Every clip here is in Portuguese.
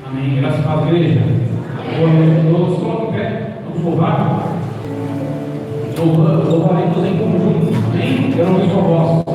Amém. Graças a Deus, igreja. Boa noite a todos. Coloque em pé. Vamos louvar. Louvaremos em conjunto. Amém. Eu não ouvi sua voz.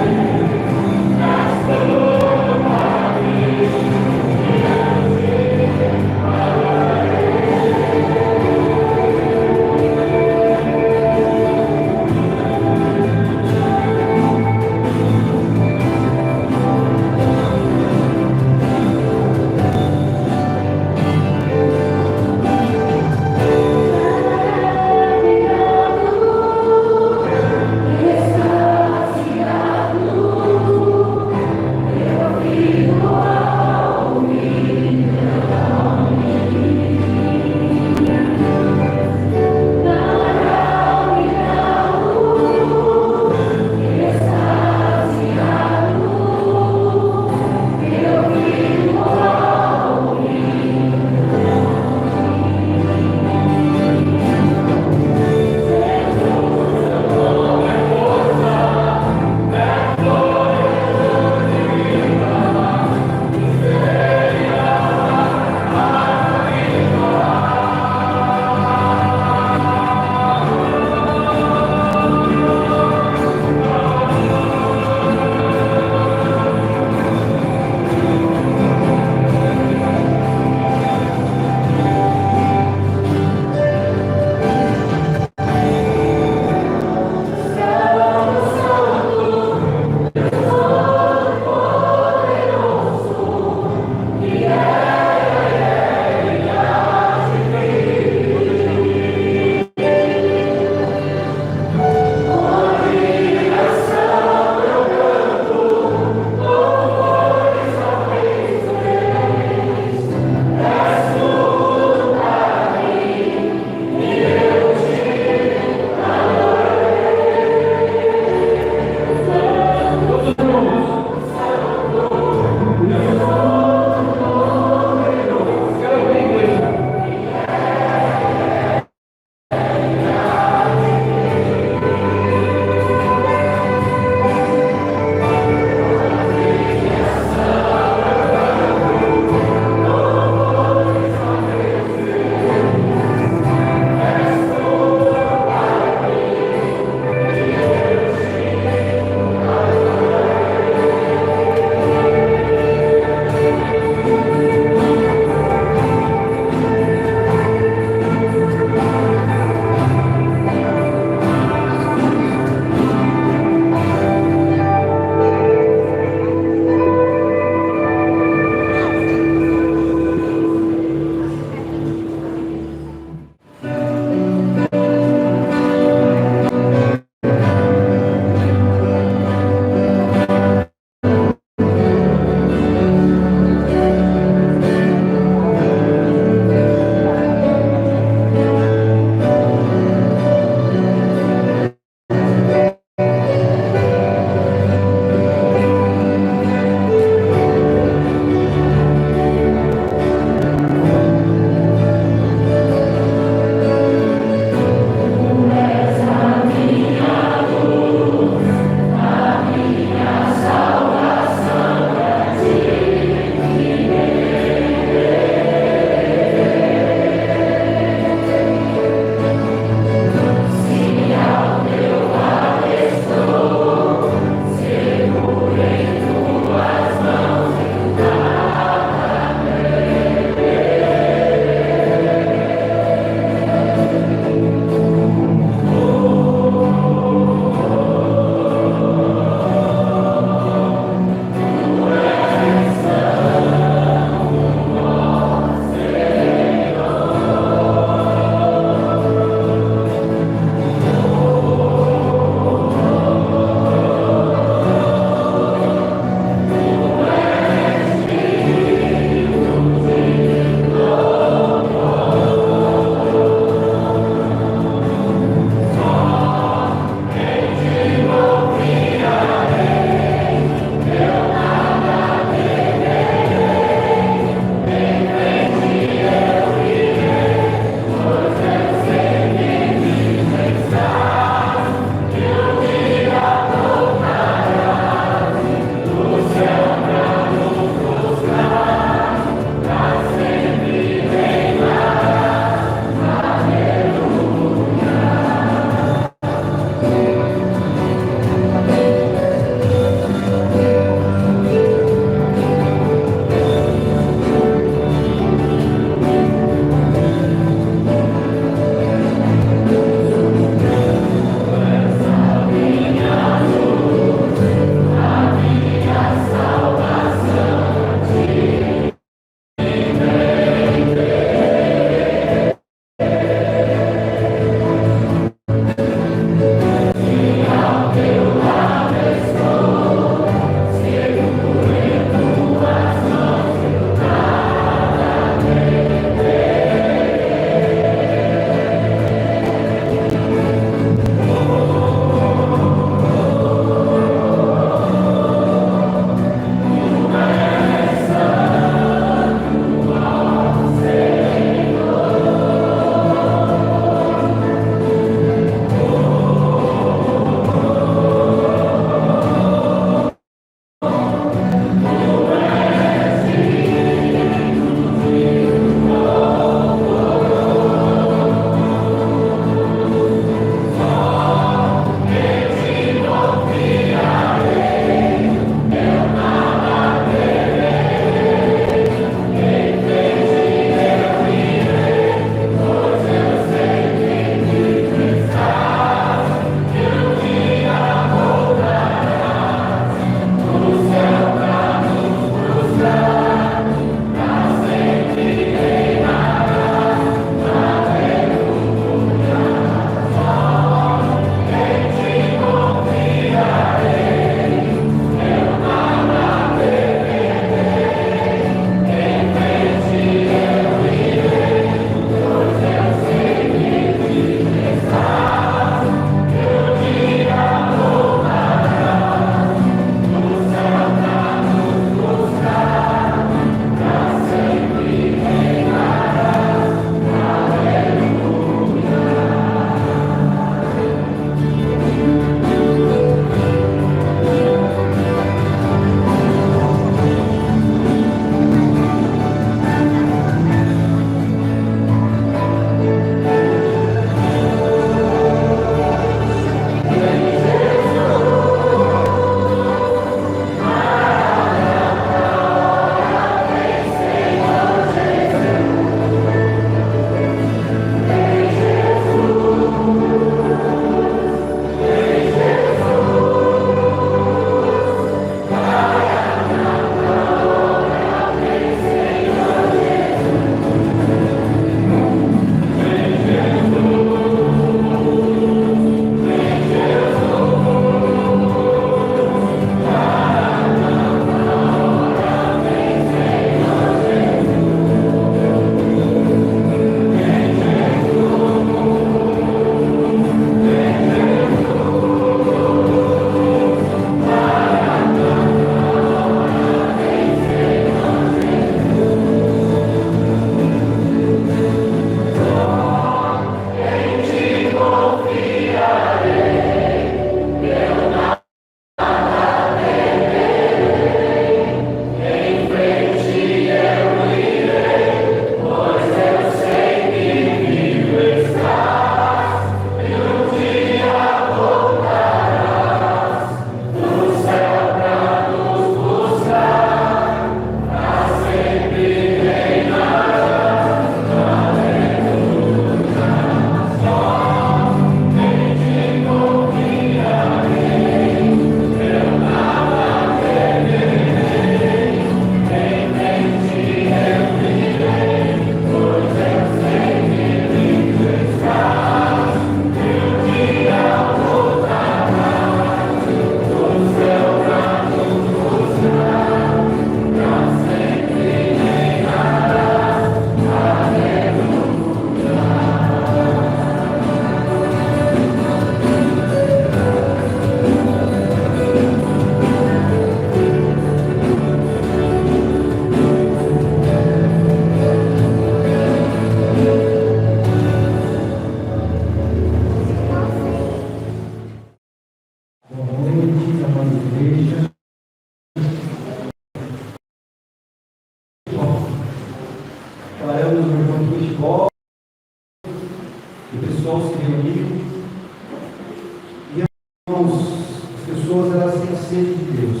As pessoas, elas têm sede de Deus.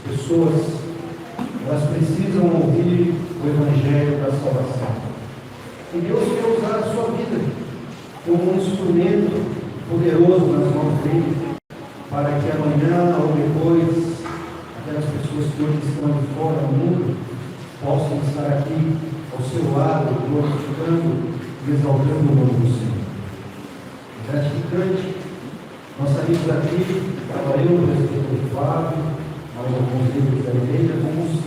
As pessoas, elas precisam ouvir o Evangelho da salvação. E Deus quer usar a sua vida como um instrumento poderoso nas mãos dele, para que amanhã ou depois, aquelas pessoas que hoje estão de fora do mundo, possam estar aqui ao seu lado, glorificando e exaltando o nome do Senhor. Gratificante. Nós saímos daqui, estava eu, o presbítero Fábio, mais alguns líderes da igreja, vamos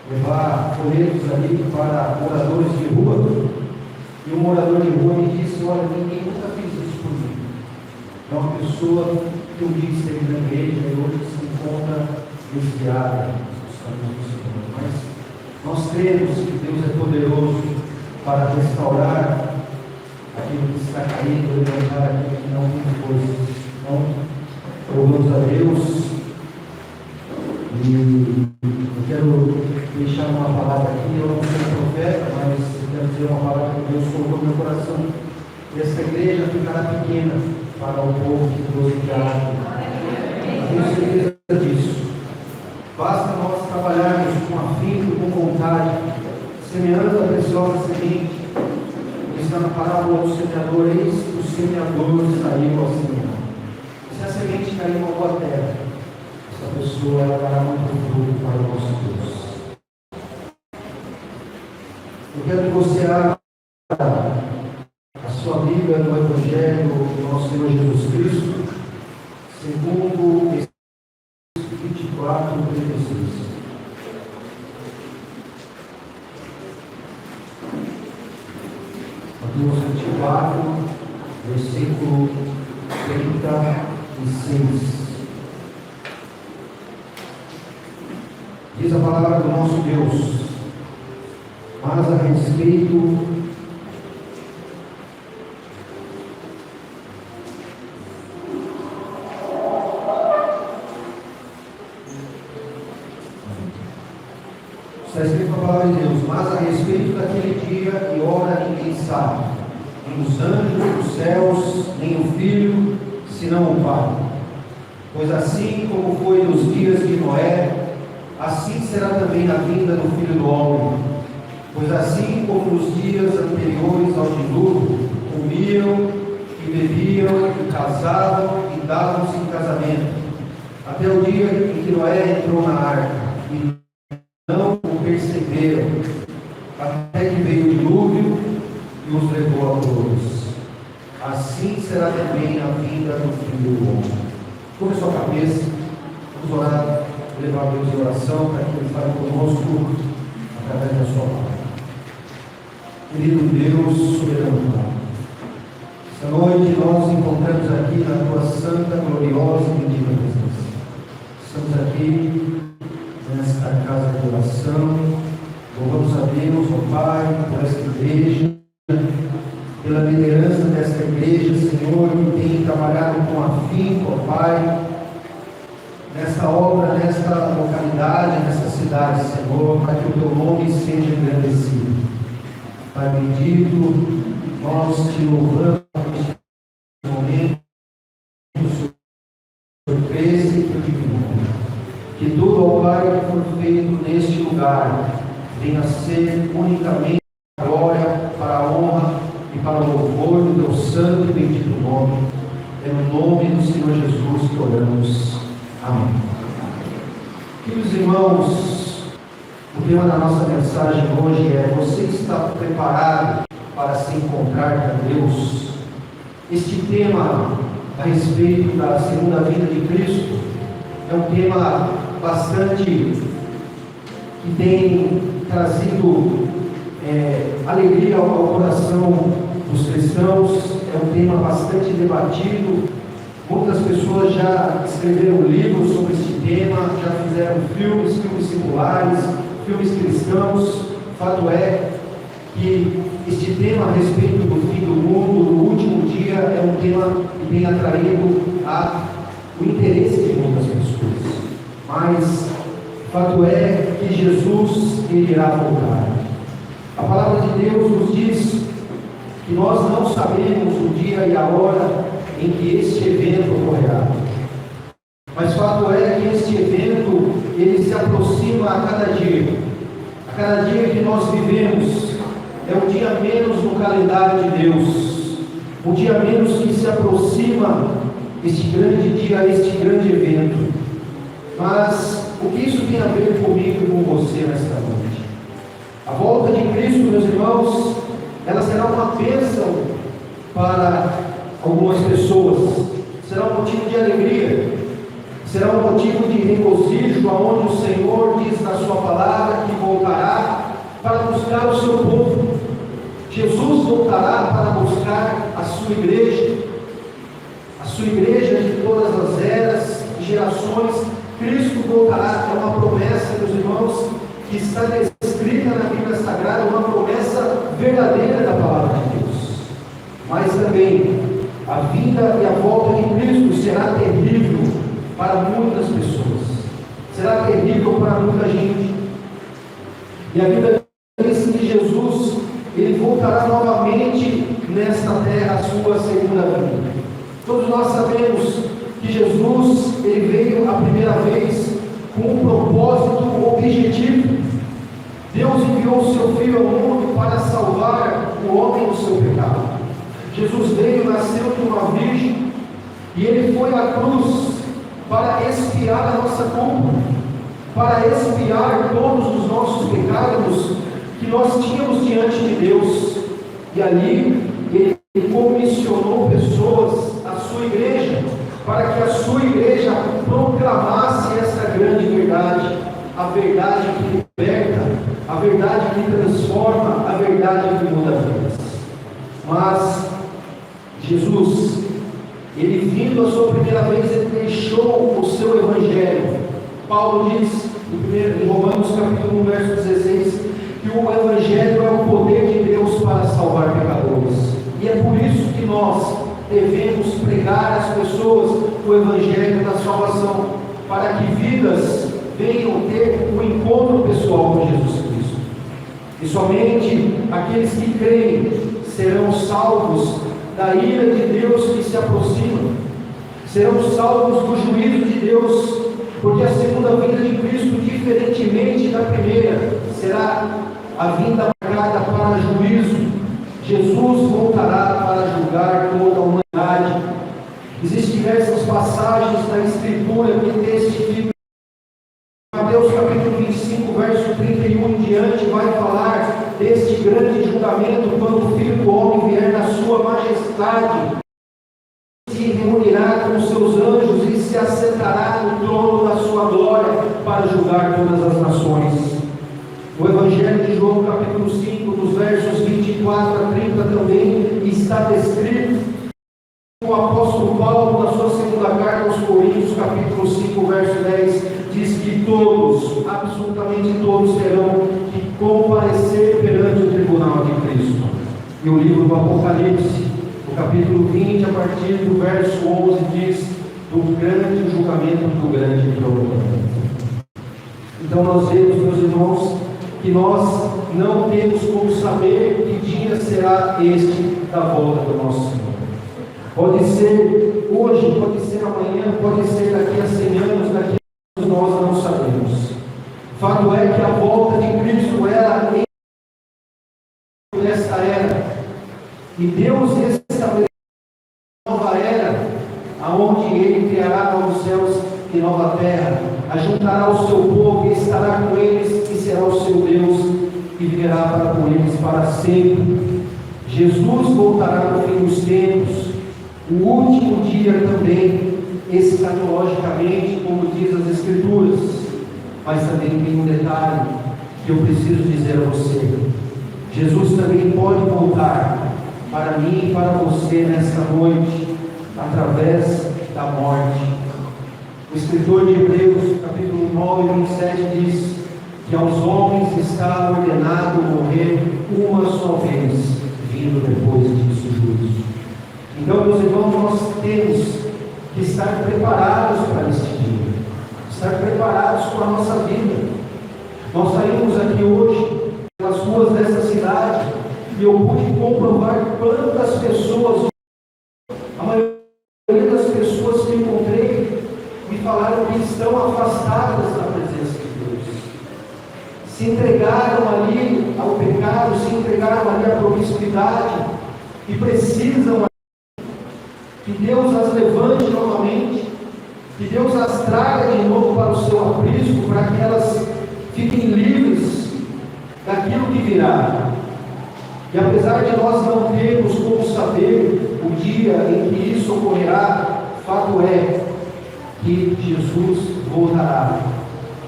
levar folhetos ali para moradores de rua. E um morador de rua me disse: olha, ninguém nunca fez isso por mim. É uma pessoa que um dia esteve na igreja e hoje se encontra desviada dos caminhos do Senhor. Mas nós cremos que Deus é poderoso para restaurar aquilo que está caído, levantar aquilo que não tem força. Então, louvamos a Deus. E eu quero deixar uma palavra aqui. Eu não sou profeta, mas eu quero dizer uma palavra que Deus colocou no meu coração. Esta igreja ficará pequena para o povo que Deus enviará. Tenho certeza disso. Basta nós trabalharmos com afinco, com vontade, semeando a preciosa semente. Está na parábola do semeador: eis que o semeador saiu ao semear. Se a semente cair em uma boa terra, essa pessoa ela dará muito fruto para o nosso Deus. Eu quero que você abra a sua Bíblia no Evangelho do nosso Senhor Jesus Cristo, segundo Êxodo 24, 36. Mateus 24, versículo 36. Diz a palavra do nosso Deus: mas a respeito está escrito a palavra de Deus: mas a respeito daquele dia e hora ninguém sabe, nem os anjos dos céus, nem o Filho, senão o Pai. Pois assim como foi nos dias de Noé, assim será também a vinda do Filho do Homem. Pois assim como nos dias anteriores ao dilúvio, comiam e bebiam e casavam e davam-se em casamento, até o dia em que Noé entrou na arca, e não o perceberam, até que veio o dilúvio e os levou a todos. Assim será também a vinda do Filho do Homem. Curva sua cabeça, vamos orar, levar Deus em oração para que Ele fale conosco através da sua palavra. Querido Deus, soberano Pai, esta noite nós nos encontramos aqui na Tua santa, gloriosa e bendita presença. Estamos aqui nesta casa de oração. Louvamos a Deus, ó Pai, por esta igreja, pela liderança desta igreja, Senhor, que tem trabalhado com afinco, ó Pai, nesta obra, nesta localidade, nesta cidade, Senhor, para que o Teu nome seja engrandecido. Pai bendito, nós te louvamos neste momento, surpresa e diminua. Que tudo, ó Pai, que for feito neste lugar, venha a ser unicamente a glória, para a honra e para o louvor do Teu santo e bendito nome. É no nome do Senhor Jesus que oramos. Amém. Queridos irmãos, o tema da nossa mensagem hoje é: você está preparado para se encontrar com Deus? Este tema a respeito da segunda vinda de Cristo é um tema bastante que tem trazido alegria ao coração dos cristãos. É um tema bastante debatido. Muitas pessoas já escreveram livros sobre este tema, já fizeram filmes singulares, filmes cristãos. Fato é que este tema a respeito do fim do mundo, do último dia, é um tema que tem atraído o interesse de muitas pessoas. Mas fato é que Jesus irá voltar. A palavra de Deus nos diz que nós não sabemos o dia e a hora em que este evento ocorrerá. Mas fato é que este evento, ele se aproxima a cada dia. A cada dia que nós vivemos, é um dia menos no calendário de Deus. Um dia menos que se aproxima este grande dia, este grande evento. Mas o que isso tem a ver comigo e com você nesta noite? A volta de Cristo, meus irmãos, ela será uma bênção para algumas pessoas. Será um motivo de alegria. Será um motivo de regozijo, aonde o Senhor diz na sua palavra que voltará para buscar o seu povo. Jesus voltará para buscar a sua igreja de todas as eras e gerações. Cristo voltará, é uma promessa, meus irmãos, que está descrita na Bíblia Sagrada, uma promessa verdadeira da palavra de Deus. Mas também, a vinda e a volta de Cristo será terrível para muitas pessoas, será terrível para muita gente. E a Bíblia diz que Jesus, ele voltará novamente nesta terra, a sua segunda vinda. Todos nós sabemos que Jesus, ele veio a primeira vez com um propósito objetivo. Deus enviou o seu Filho ao mundo para salvar o homem do seu pecado. Jesus veio, nasceu de uma virgem, e ele foi à cruz para expiar a nossa culpa, para expiar todos os nossos pecados que nós tínhamos diante de Deus. E ali ele comissionou pessoas, a sua igreja, para que a sua igreja proclamasse essa grande verdade, a verdade que liberta, a verdade que transforma, a verdade que muda vidas. Mas Jesus, ele vindo a sua primeira vez, ele deixou o seu evangelho. Paulo diz em Romanos capítulo 1, verso 16, que o evangelho é o poder de Deus para salvar pecadores. E é por isso que nós devemos pregar às pessoas o evangelho da salvação, para que vidas venham ter um encontro pessoal com Jesus Cristo. E somente aqueles que creem serão salvos da ira de Deus que se aproxima, serão salvos do juízo de Deus, porque a segunda vinda de Cristo, diferentemente da primeira, será a vinda marcada para juízo. Jesus voltará para julgar toda a humanidade. Existem diversas passagens na Escritura que testificam. Mateus capítulo 25, verso 31 em diante, vai falar deste grande julgamento, quando o Filho do Homem vier na sua majestade, se reunirá com os seus anjos e se assentará no trono da sua glória para julgar todas as nações. No Evangelho de João capítulo 5, dos versos 24 a 30 também está descrito. O apóstolo Paulo, na sua segunda carta aos Coríntios, capítulo 5, verso 10, diz que todos, absolutamente todos, terão que comparecer perante o tribunal de Cristo. E o livro do Apocalipse, no capítulo 20, a partir do verso 11, diz do grande julgamento do grande trono. Então nós vemos, meus irmãos, que nós não temos como saber que dia será este da volta do nosso Senhor. Pode ser hoje, pode ser amanhã, pode ser daqui a 100 anos, daqui a anos, nós não sabemos. Fato é que a volta de Cristo era nesta era, e Deus estabeleceu uma nova era, aonde Ele criará novos céus e nova terra, ajuntará o seu povo e estará com eles, e será o seu Deus, e viverá para com eles para sempre. Jesus voltará no fim dos tempos, o último dia também, escatologicamente, como diz as Escrituras. Mas também tem um detalhe que eu preciso dizer a você: Jesus também pode voltar para mim e para você nesta noite, através da morte. O escritor de Hebreus, capítulo 9, 27, diz que aos homens está ordenado morrer uma só vez, vindo depois disso juízo. Então, meus irmãos, nós temos que estar preparados para este dia, estar preparados com a nossa vida. Nós saímos aqui hoje pelas ruas dessa cidade e eu pude comprovar quantas pessoas, a maioria das pessoas que encontrei, me falaram que estão afastadas da presença de Deus. Se entregaram ali ao pecado, se entregaram ali à promiscuidade, e precisam que Deus as levante novamente, que Deus as traga de novo para o seu aprisco, para que elas fiquem livres daquilo que virá. E apesar de nós não termos como saber o dia em que isso ocorrerá, fato é que Jesus voltará,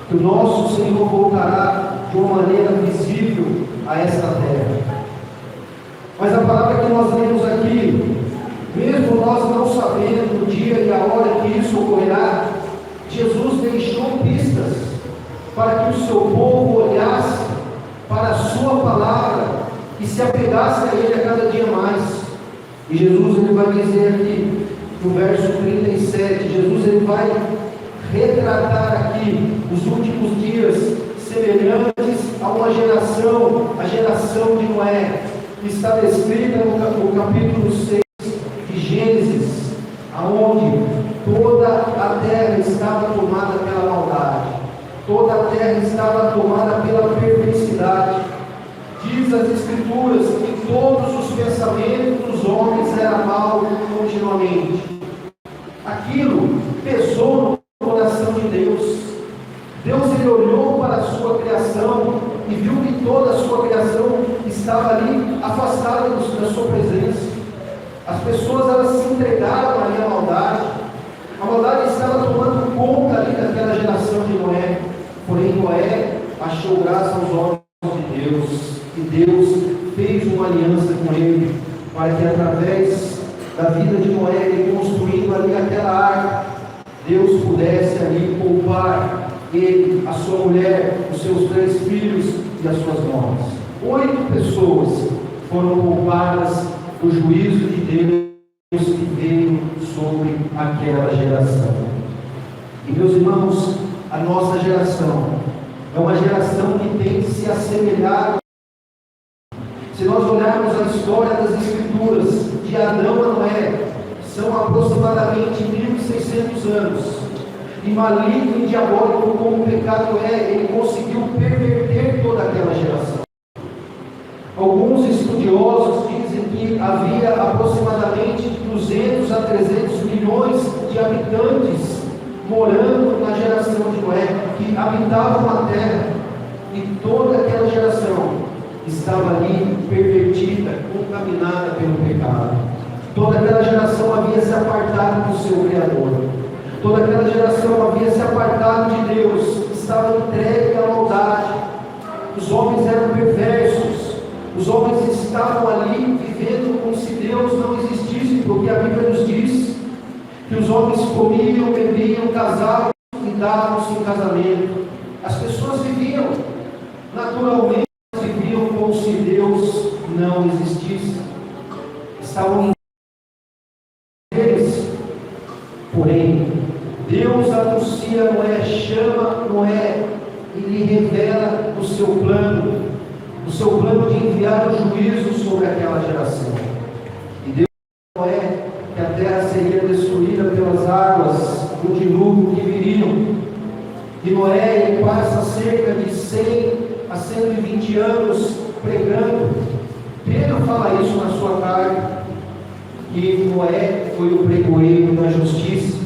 que o nosso Senhor voltará de uma maneira visível a esta terra. Mas a palavra que nós lemos aqui, mesmo nós não sabendo o dia e a hora que isso ocorrerá, Jesus deixou pistas para que o seu povo olhasse para a sua palavra e se apegasse a ele a cada dia mais. E Jesus ele vai dizer aqui, no verso 37, Jesus ele vai retratar aqui os últimos dias semelhantes a uma geração, a geração de Noé, que está descrita no capítulo 6 de Gênesis, aonde toda a terra estava tomada pela maldade, toda a terra estava tomada pela perversidade. Diz as Escrituras que todos os pensamentos dos homens eram mal continuamente. Aquilo pesou no coração de Deus. Deus ele olhou para a sua criação e viu que toda a sua criação estava ali afastada da sua presença. As pessoas elas se entregaram ali à maldade. A maldade estava tomando conta ali daquela geração de Noé. Porém Noé achou graça aos olhos de Deus. E Deus fez uma aliança com ele, para que através da vida de Noé, ele construindo ali aquela arca, Deus pudesse ali poupar ele, a sua mulher, os seus 3 filhos e as suas noras. 8 pessoas foram poupadas do juízo de Deus que veio sobre aquela geração. E meus irmãos, a nossa geração é uma geração que tem que se assemelhar. Se nós olharmos a história das Escrituras, de Adão a Noé, são aproximadamente 1.600 anos. E maligno e diabólico como o pecado é, ele conseguiu perverter toda aquela geração. Alguns estudiosos dizem que havia aproximadamente 200 a 300 milhões de habitantes morando na geração de Noé, que habitavam a terra, e toda aquela geração estava ali pervertida, contaminada pelo pecado. Toda aquela geração havia se apartado do seu Criador. Toda aquela geração havia se apartado de Deus, estava entregue à maldade. Os homens eram perversos. Os homens estavam ali vivendo como se Deus não existisse, porque a Bíblia nos diz que os homens comiam, bebiam, casavam e davam-se em casamento. As pessoas viviam naturalmente, viviam como se Deus não existisse. Estavam eles. Porém, Deus anuncia a Noé, chama Noé e lhe revela o seu plano de enviar o juízo sobre aquela geração. E Deus a Noé que a terra seria destruída pelas águas do dilúvio que viriam. E Noé ele passa cerca de 100 a 120 anos pregando. Pedro fala isso na sua carta, que Noé foi o pregoeiro da justiça.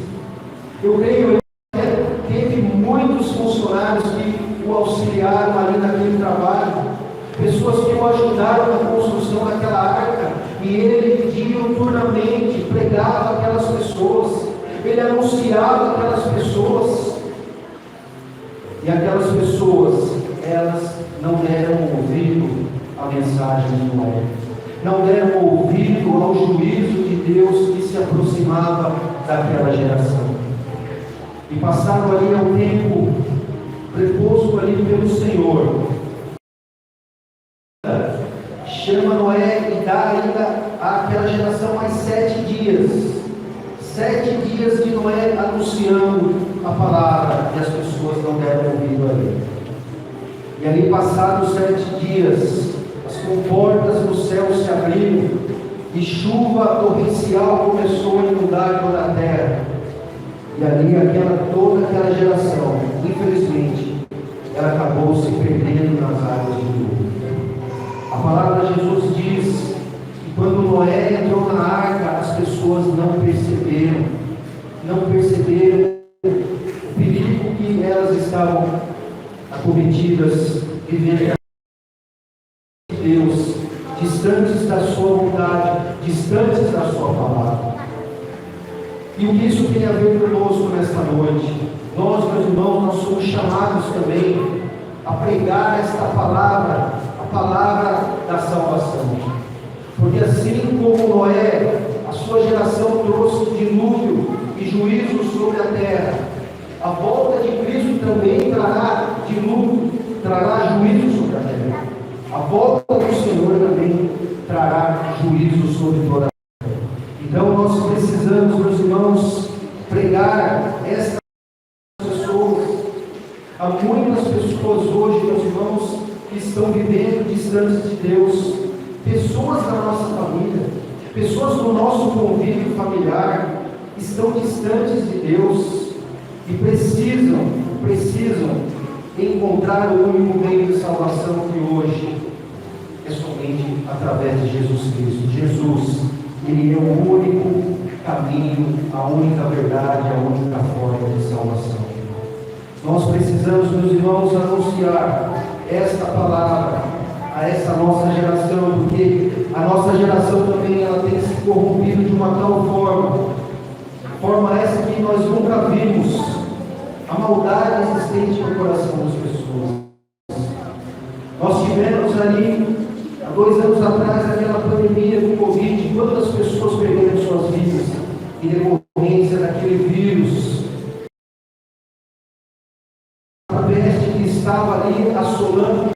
Eu creio que teve muitos funcionários que o auxiliaram ali naquele trabalho, pessoas que o ajudaram na construção daquela arca, e ele diuturnamente pregava aquelas pessoas, ele anunciava aquelas pessoas, e aquelas pessoas, elas não deram ouvido à mensagem de Noé, não deram ouvido ao juízo de Deus que se aproximava daquela geração. E passaram ali ao tempo preposto ali pelo Senhor. Chama Noé e dá ainda àquela geração mais 7 dias. 7 dias de Noé anunciando a palavra, e as pessoas não deram ouvido a ele. E ali passados 7 dias, as com portas no céu se abriram, e chuva torrencial começou a inundar toda a terra. E ali toda aquela geração, infelizmente, ela acabou se perdendo nas águas do dilúvio. A palavra de Jesus diz que quando Noé entrou na arca, as pessoas não perceberam o perigo que elas estavam acometidas, vivendo de Deus, distantes da sua vontade, distantes da sua palavra. E o que isso tem a ver conosco nesta noite? Nós, meus irmãos, nós somos chamados também a pregar esta palavra, a palavra da salvação. Porque assim como Noé, a sua geração trouxe dilúvio e juízo sobre a terra, a volta de Cristo também trará dilúvio, trará juízo sobre a terra. A volta do Senhor também trará juízo sobre toda a terra. Então nós precisamos, meus irmãos, pregar esta pessoas. Há muitas pessoas hoje, meus irmãos, que estão vivendo distantes de Deus. Pessoas da nossa família, pessoas do nosso convívio familiar, estão distantes de Deus e precisam encontrar o único meio de salvação que hoje é somente através de Jesus Cristo. Jesus, Ele é o único caminho, a única verdade, a única forma de salvação. Nós precisamos, meus irmãos, anunciar esta palavra a essa nossa geração, porque a nossa geração também ela tem se corrompido de uma tal forma essa que nós nunca vimos, a maldade existente no coração das pessoas. Nós tivemos ali, há 2 anos atrás, aquela pandemia do Covid, quantas pessoas perderam suas vidas em decorrência daquele vírus, a peste que estava ali assolando.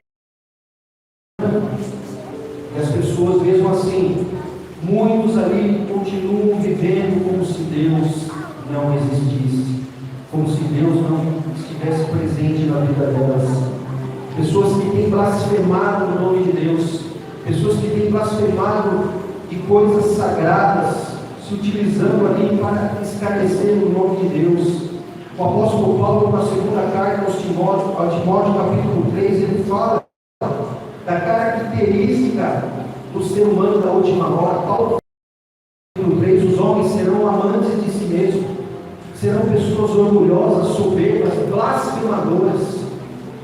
E as pessoas, mesmo assim, muitos ali continuam vivendo como se Deus não existisse, como se Deus não estivesse presente na vida delas. Pessoas que têm blasfemado o nome de Deus, pessoas que têm blasfemado de coisas sagradas, se utilizando ali para escarnecer o nome de Deus. O apóstolo Paulo, na segunda carta aos Timóteo, capítulo 3, ele fala da característica do ser humano da última hora. Paulo, capítulo 3, os homens serão amantes de si mesmos, serão pessoas orgulhosas, soberbas, blasfemadoras.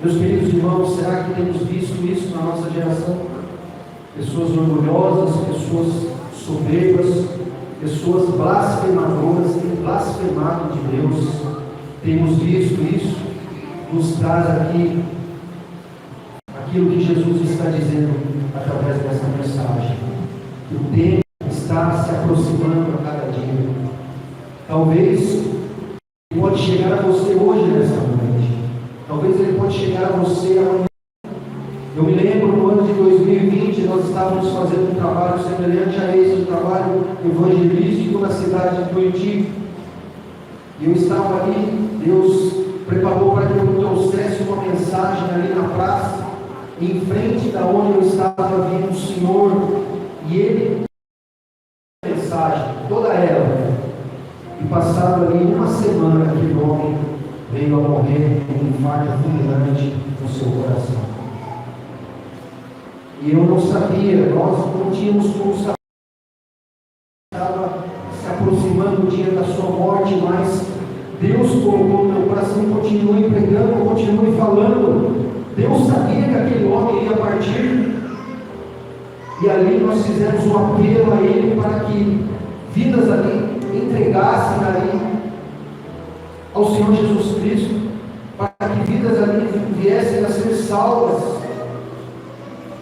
Meus queridos irmãos, será que temos visto isso na nossa geração? Pessoas orgulhosas, pessoas soberbas, pessoas blasfemadoras, têm blasfemado de Deus. Temos visto isso, nos traz aqui aquilo que Jesus está dizendo através dessa mensagem. O tempo está se aproximando a cada dia. Talvez ele pode chegar a você hoje nessa noite. Talvez ele pode chegar a você amanhã. Eu me lembro no ano de 2020, nós estávamos fazendo um trabalho semelhante a esse, um trabalho evangelístico na cidade de Curitiba. E eu estava ali, Deus preparou para que eu trouxesse uma mensagem ali na praça, em frente da onde eu estava vindo o Senhor, e Ele a mensagem, toda ela, e passado ali uma semana, aquele homem veio a morrer com um infarto fulminante no seu coração. E eu não sabia, nós não tínhamos como saber, estava se aproximando o dia da sua morte, mas Deus colocou no meu coração, continue pregando, continue falando. Deus sabia que aquele homem ia partir, e ali nós fizemos um apelo a Ele para que vidas ali entregassem ali ao Senhor Jesus Cristo, para que vidas ali viessem a ser salvas.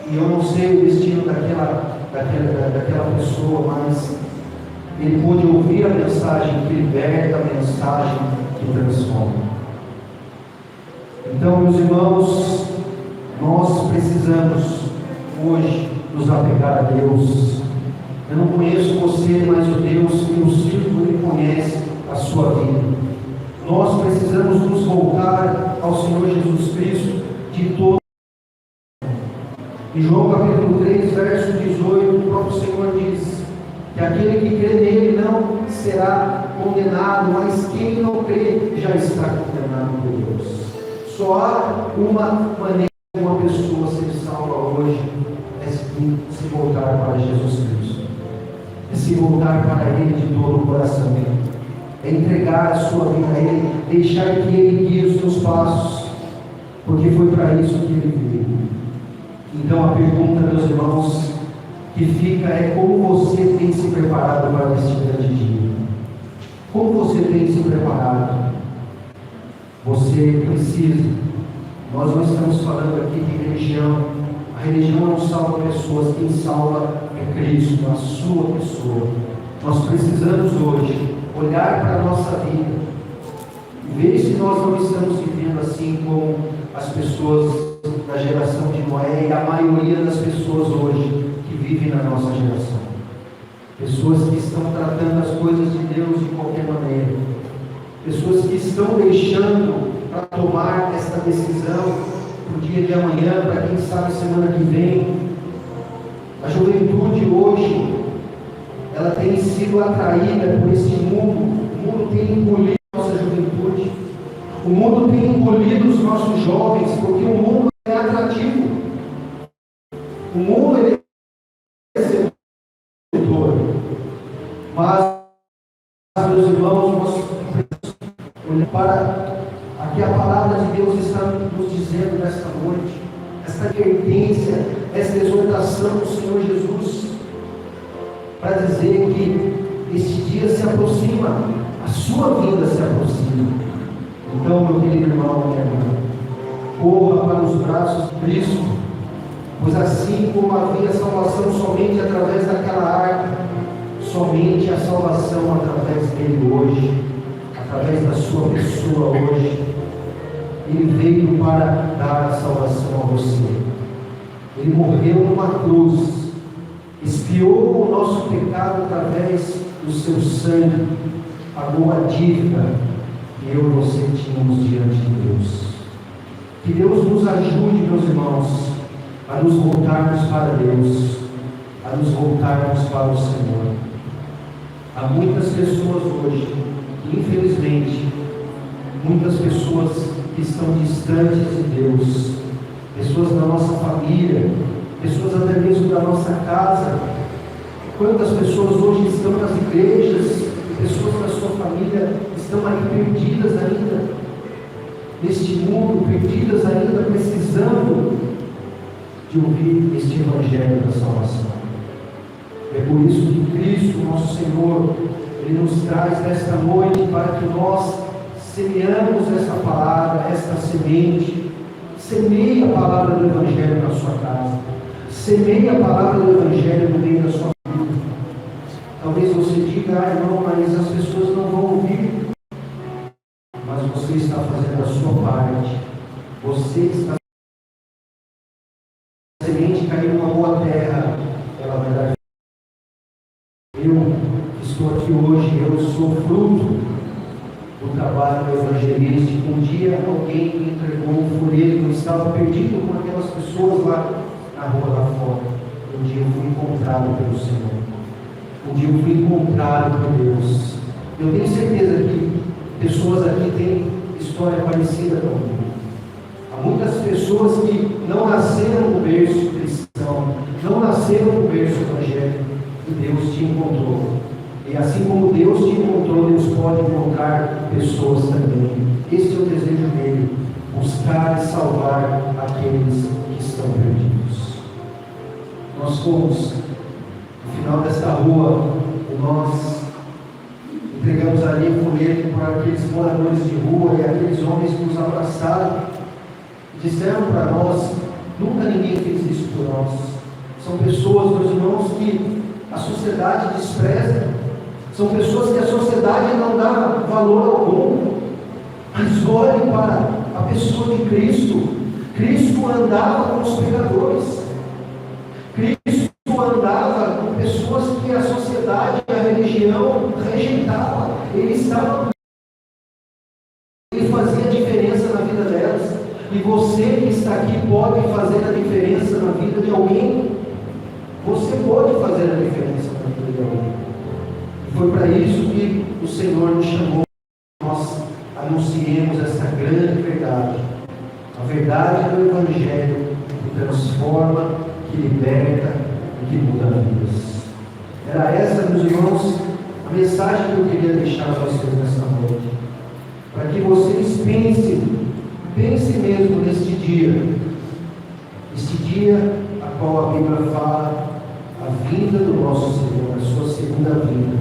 E eu não sei o destino daquela pessoa, mas ele pôde ouvir a mensagem que liberta, a mensagem que transforma. Então, meus irmãos, nós precisamos hoje nos apegar a Deus. Eu não conheço você, mas o Deus que o sirvo, Ele conhece a sua vida. Nós precisamos nos voltar ao Senhor Jesus Cristo de todo. Em João capítulo 3, verso 18, o próprio Senhor diz que aquele que crê nele não será condenado, mas quem não crê já está condenado por Deus. Só há uma maneira de uma pessoa ser salva hoje, é se voltar para Jesus Cristo, é se voltar para Ele de todo o coração, é entregar a sua vida a Ele, deixar que Ele guie os seus passos, porque foi para isso que Ele veio. Então a pergunta, meus irmãos, que fica é: como você tem se preparado para este grande dia? Como você tem se preparado? Você precisa. Nós não estamos falando aqui de religião. A religião não salva pessoas, quem salva é Cristo, a sua pessoa. Nós precisamos hoje olhar para a nossa vida e ver se nós não estamos vivendo assim como as pessoas da geração de Noé e a maioria das pessoas hoje que vivem na nossa geração. Pessoas que estão tratando as coisas de Deus de qualquer maneira. Pessoas que estão deixando para tomar esta decisão para o dia de amanhã, para quem sabe semana que vem. A juventude hoje, ela tem sido atraída por esse mundo. O mundo tem engolido a nossa juventude. O mundo tem engolido os nossos jovens, porque o mundo é atrativo. O mundo é sedutor. Mas, meus irmãos, nós olhamos para aqui a palavra de Deus está nos dizendo nesta noite, esta advertência, esta exortação do Senhor Jesus, para dizer que este dia se aproxima, a sua vinda se aproxima. Então, meu querido irmão, minha irmã, corra para os braços de Cristo, pois assim como havia salvação somente através daquela arca, somente a salvação através dele hoje, através da sua pessoa hoje. Ele veio para dar a salvação a você. Ele morreu numa cruz, expiou o nosso pecado através do seu sangue, pagou a dívida que eu e você tínhamos diante de Deus. Que Deus nos ajude, meus irmãos, a nos voltarmos para Deus, a nos voltarmos para o Senhor. Há muitas pessoas hoje, infelizmente, muitas pessoas que estão distantes de Deus, pessoas da nossa família, pessoas até mesmo da nossa casa. Quantas pessoas hoje estão nas igrejas, pessoas da sua família estão ali perdidas ainda, neste mundo, perdidas ainda, precisando de ouvir este Evangelho da salvação. É por isso que Cristo, nosso Senhor, Ele nos traz nesta noite para que nós semeamos essa palavra, esta semente. Semeie a palavra do Evangelho na sua casa. Semeie a palavra do Evangelho no meio da sua vida. Talvez você diga: irmão, mas as pessoas não vão ouvir. Mas você está fazendo a sua parte. Você está a semente cair numa boa terra, ela vai dar. Eu estou aqui hoje, eu sou fruto do trabalho evangelístico. Um dia alguém me entregou um folheto, eu estava perdido com aquelas pessoas lá na rua lá fora. Um dia eu fui encontrado pelo Senhor. Um dia eu fui encontrado por Deus. Eu tenho certeza que pessoas aqui têm história parecida comigo. Há muitas pessoas que não nasceram no berço cristão, não nasceram no berço evangélico, e Deus te encontrou. E assim como Deus te encontrou, Deus pode encontrar pessoas também. Este é o desejo dele: buscar e salvar aqueles que estão perdidos. Nós fomos no final desta rua, e nós entregamos ali um folheto para aqueles moradores de rua e aqueles homens que nos abraçaram e disseram para nós: nunca ninguém fez isso por nós. São pessoas, meus irmãos, que a sociedade despreza. São pessoas que a sociedade não dá valor algum. Mas olhe para a pessoa de Cristo. Cristo andava com os pecadores. Cristo andava com pessoas que a sociedade e a religião rejeitava. Ele fazia diferença na vida delas. E você que está aqui pode fazer a diferença na vida de alguém. Você pode fazer a diferença na vida de alguém. E foi para isso que o Senhor nos chamou. Nós anunciemos essa grande verdade. A verdade do Evangelho que transforma, que liberta e que muda vidas. Era essa, meus irmãos, a mensagem que eu queria deixar para vocês nessa noite. Para que vocês pensem mesmo neste dia. Este dia a qual a Bíblia fala a vinda do nosso Senhor, a sua segunda vinda.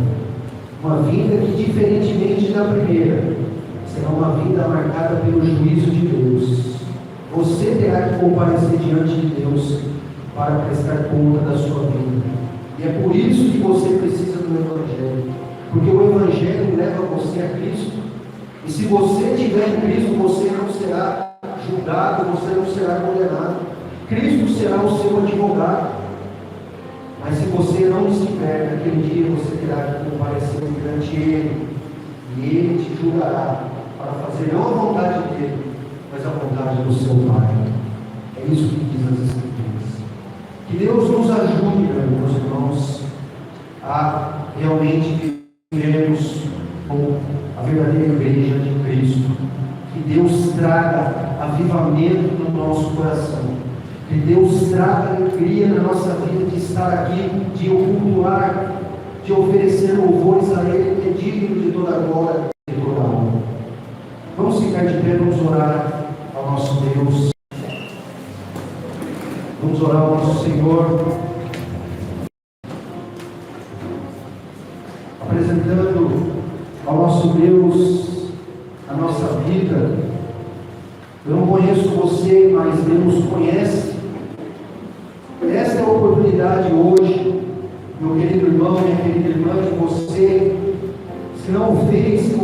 Uma vinda que, diferentemente da primeira, será uma vinda marcada pelo juízo de Deus. Você terá que comparecer diante de Deus para prestar conta da sua vida. E é por isso que você precisa do Evangelho. Porque o Evangelho leva você a Cristo. E se você estiver em Cristo, você não será julgado, você não será condenado. Cristo será o seu advogado. Mas se você não estiver naquele dia, você terá que comparecer perante Ele. E Ele te julgará para fazer não a vontade dEle, mas a vontade do seu Pai. É isso que diz as Escrituras. Que Deus nos ajude, meus irmãos, a realmente vivermos com a verdadeira igreja de Cristo. Que Deus traga avivamento no nosso coração. Que Deus traga alegria na nossa vida de estar aqui, de cultuar, de oferecer louvores a Ele, que é digno de toda a glória e de toda a honra. Vamos ficar de pé, vamos orar ao nosso Deus. Vamos orar ao nosso Senhor, apresentando ao nosso Deus a nossa vida. Eu não conheço você, mas Deus conhece. Essa é a oportunidade hoje, meu querido irmão, minha querida irmã, de você, se não o fez, de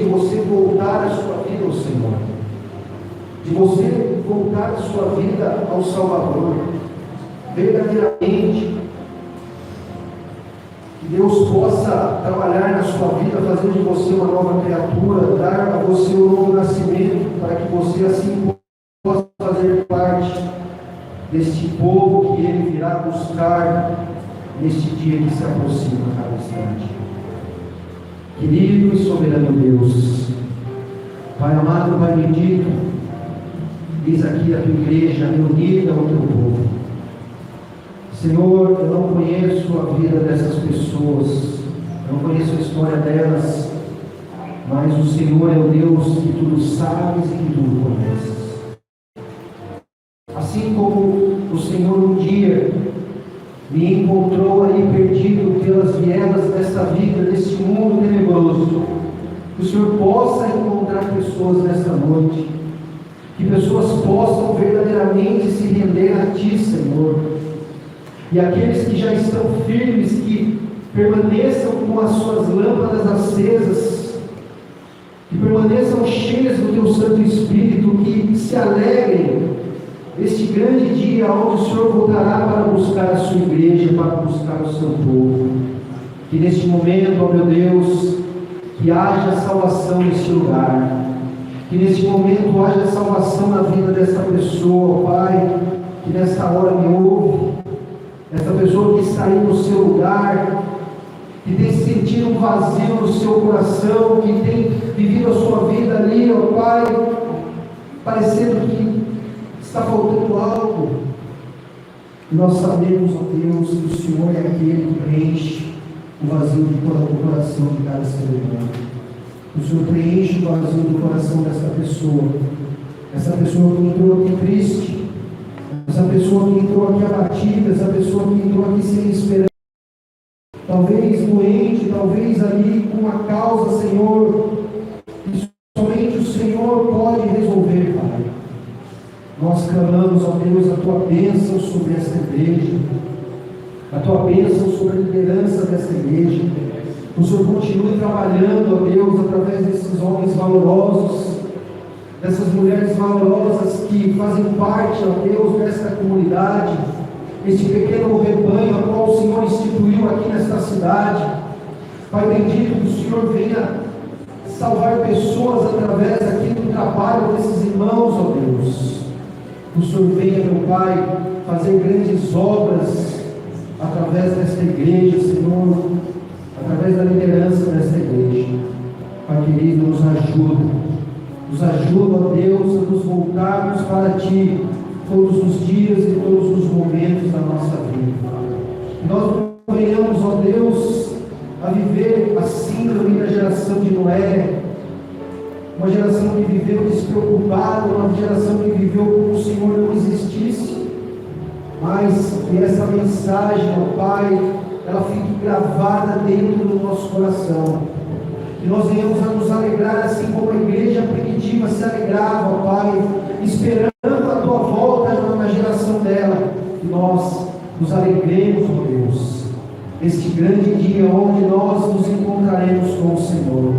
você voltar a sua vida ao Senhor, de você voltar a sua vida ao Salvador, verdadeiramente. Que Deus possa trabalhar na sua vida, fazer de você uma nova criatura, dar a você um novo nascimento, para que você assim possa fazer parte deste povo que Ele virá buscar neste dia que se aproxima a cada instante. Querido e soberano Deus, Pai amado, Pai bendito, diz aqui a tua igreja reunida ao teu povo. Senhor, eu não conheço a vida dessas pessoas, eu não conheço a história delas, mas o Senhor é o Deus que tudo sabes e que tudo conheces. Assim como o Senhor um dia me encontrou aí perdido pelas vielas desta vida, deste mundo tenebroso, que o Senhor possa encontrar pessoas nesta noite, que pessoas possam verdadeiramente se render a Ti, Senhor, e aqueles que já estão firmes, que permaneçam com as suas lâmpadas acesas, que permaneçam cheias do Teu Santo Espírito, que se alegrem este grande dia onde o Senhor voltará para buscar a sua igreja, para buscar o seu povo. Que neste momento, ó meu Deus, que haja salvação neste lugar, que neste momento haja salvação na vida desta pessoa, ó Pai, que nesta hora me ouve, essa pessoa que está aí no seu lugar, que tem sentido um vazio no seu coração, que tem vivido a sua vida ali, ó Pai, parecendo que está faltando algo. Nós sabemos, ó Deus, que o Senhor é aquele que preenche o vazio do coração de cada ser humano. O Senhor preenche o vazio do coração dessa pessoa. Essa pessoa que entrou aqui triste, essa pessoa que entrou aqui abatida, essa pessoa que entrou aqui sem esperança, talvez doente, talvez ali com uma causa, Senhor, que somente o Senhor pode resolver, Pai. Nós clamamos, ó Deus, a Tua bênção sobre esta igreja, a Tua bênção sobre a liderança desta igreja. O Senhor continue trabalhando, ó Deus, através desses homens valorosos, dessas mulheres valorosas que fazem parte, ó Deus, desta comunidade, este pequeno rebanho a qual o Senhor instituiu aqui nesta cidade. Pai bendito, que o Senhor venha salvar pessoas através aqui do trabalho desses irmãos, ó Deus. Deus. Que o Senhor venha, meu Pai, fazer grandes obras através desta igreja, Senhor, através da liderança desta igreja. Pai querido, nos ajuda, ó Deus, a nos voltarmos para Ti todos os dias e todos os momentos da nossa vida. Que nós não venhamos, ó Deus, a viver a síndrome da geração de Noé, uma geração que viveu despreocupada, uma geração que viveu como o Senhor não existisse, mas que essa mensagem, ó Pai, ela fique gravada dentro do nosso coração. Que nós venhamos a nos alegrar assim como a igreja primitiva se alegrava, ó Pai, esperando a Tua volta na geração dela. Que nós nos alegremos, ó Deus, este grande dia onde nós nos encontraremos com o Senhor,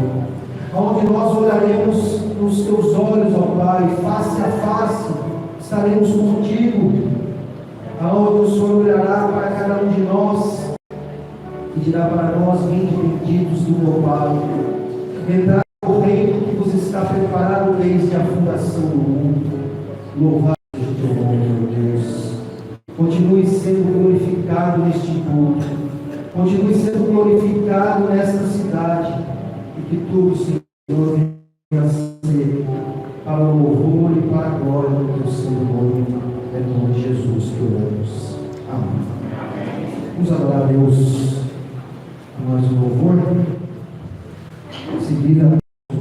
onde nós olharemos nos Teus olhos, ó Pai, face a face, estaremos contigo, aonde o Senhor olhará para cada um de nós e dirá para nós: vinde benditos do meu Pai, entrar no reino que vos está preparado desde a fundação do mundo. Louvado seja o Teu nome, meu Deus. Continue sendo glorificado neste culto, continue sendo glorificado nesta cidade, e que tudo, Senhor, venha a ser para o louvor e para a glória do Teu santo nome. É em nome de Jesus que oramos. Amém. Vamos adorar a Deus com mais um louvor. Em seguida, o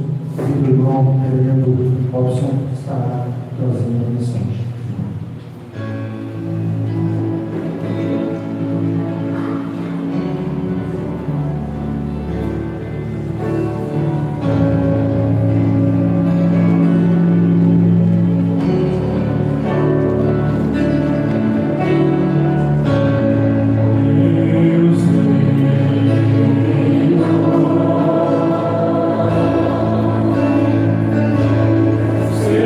irmão reverendo Robson estará trazendo a mensagem. Seu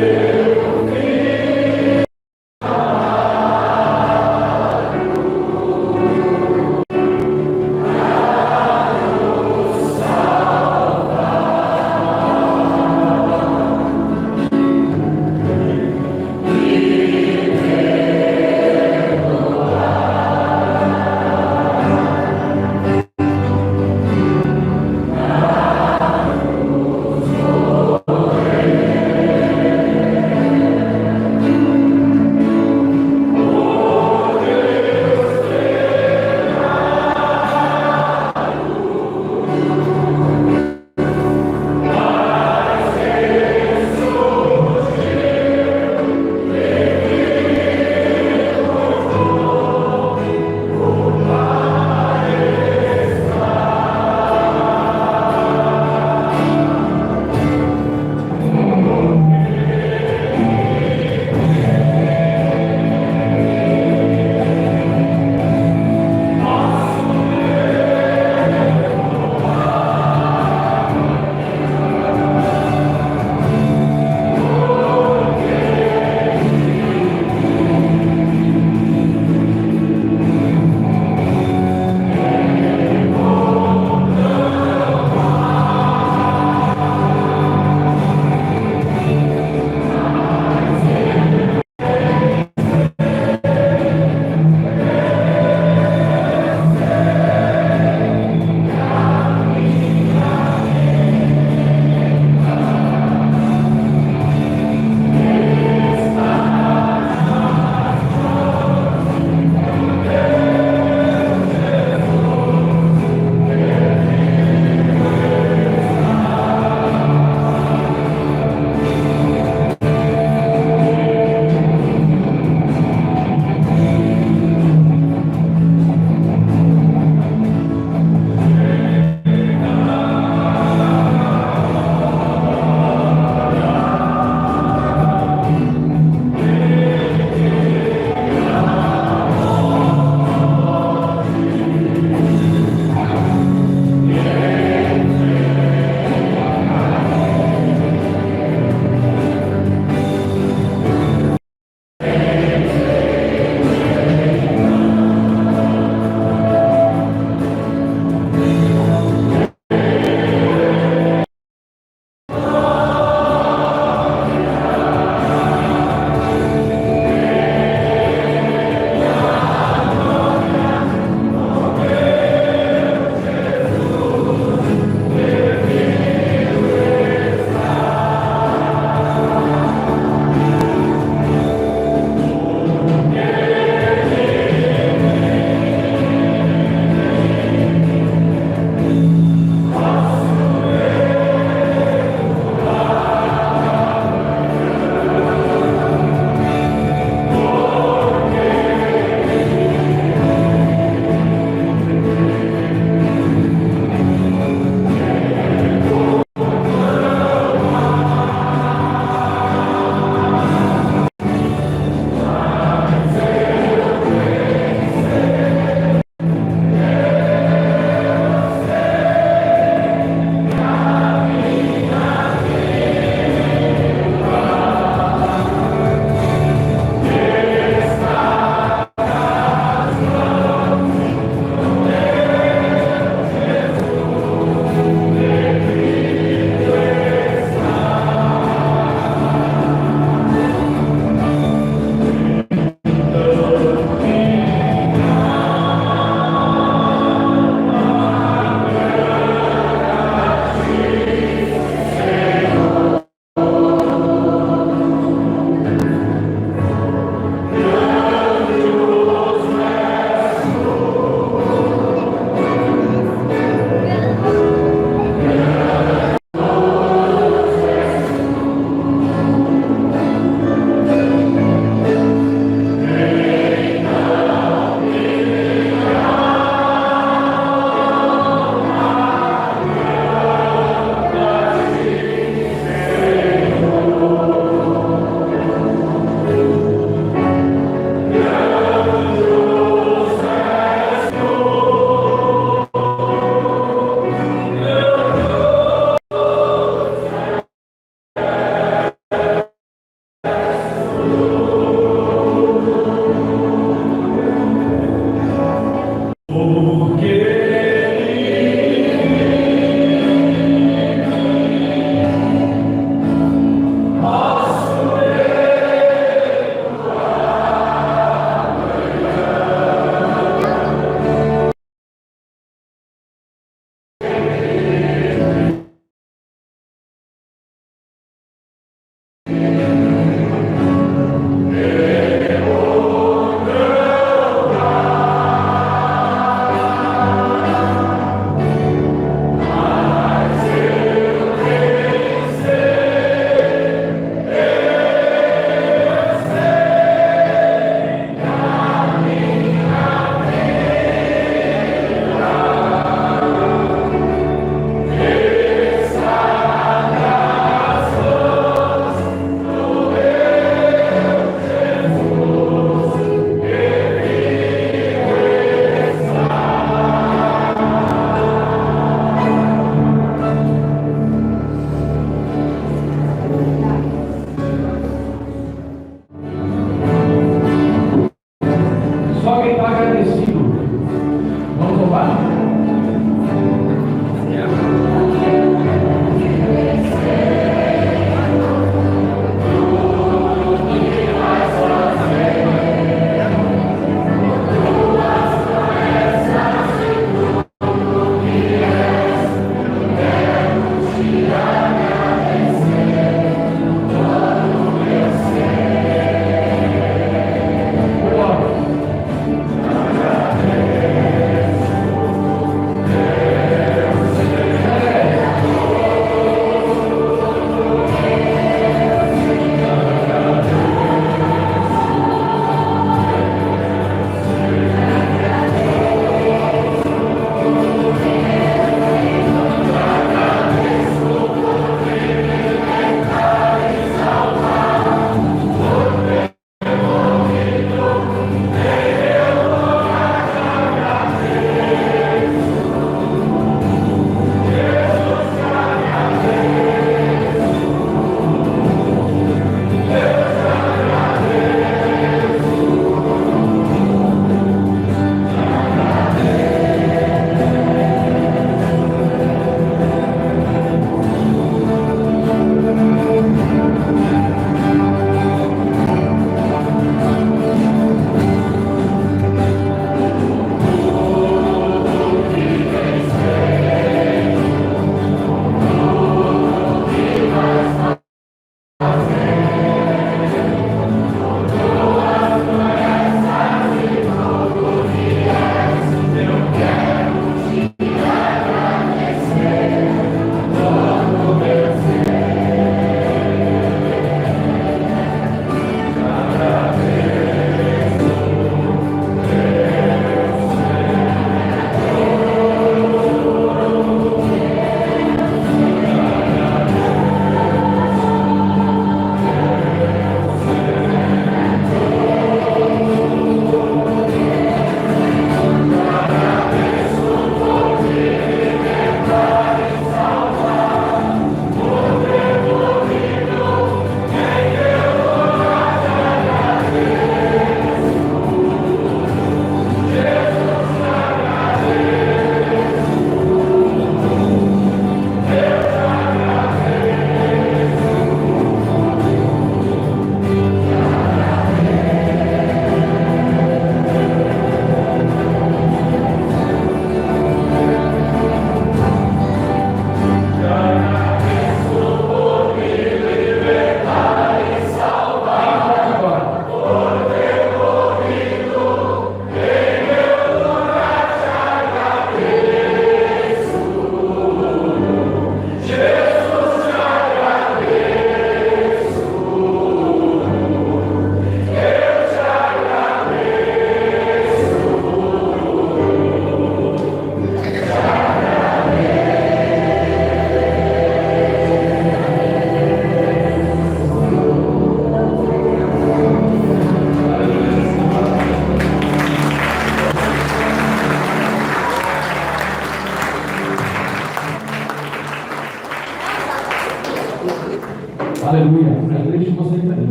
Aleluia. A igreja de vocês ainda.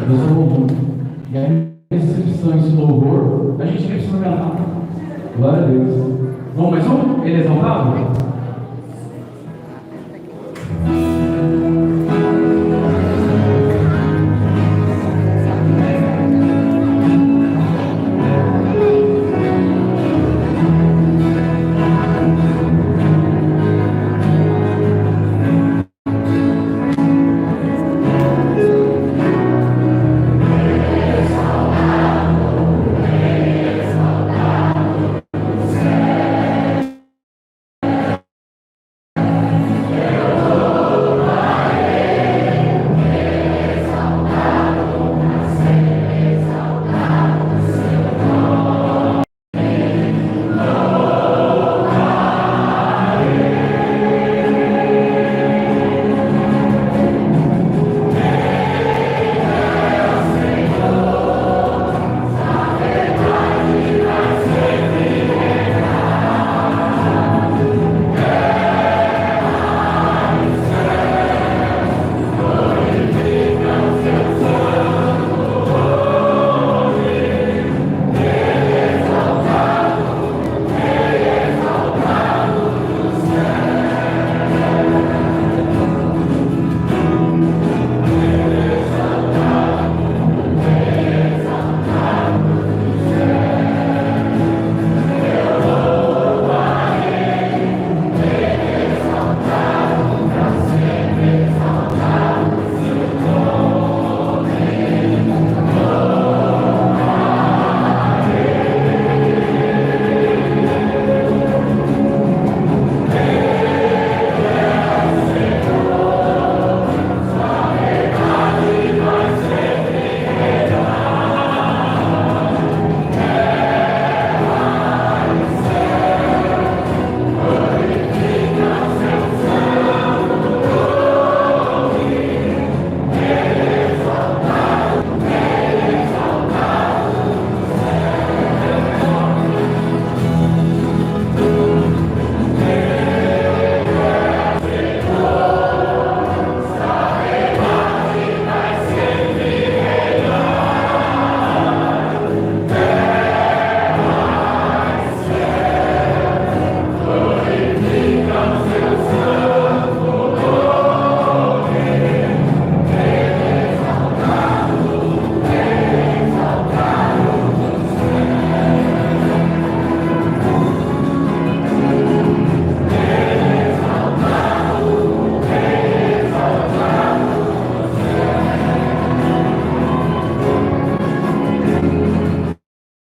Deus amou muito. E aí, recepção, esse louvor, a gente nem precisa cantar. Glória a Deus. Bom, mas vamos? Ele exaltado?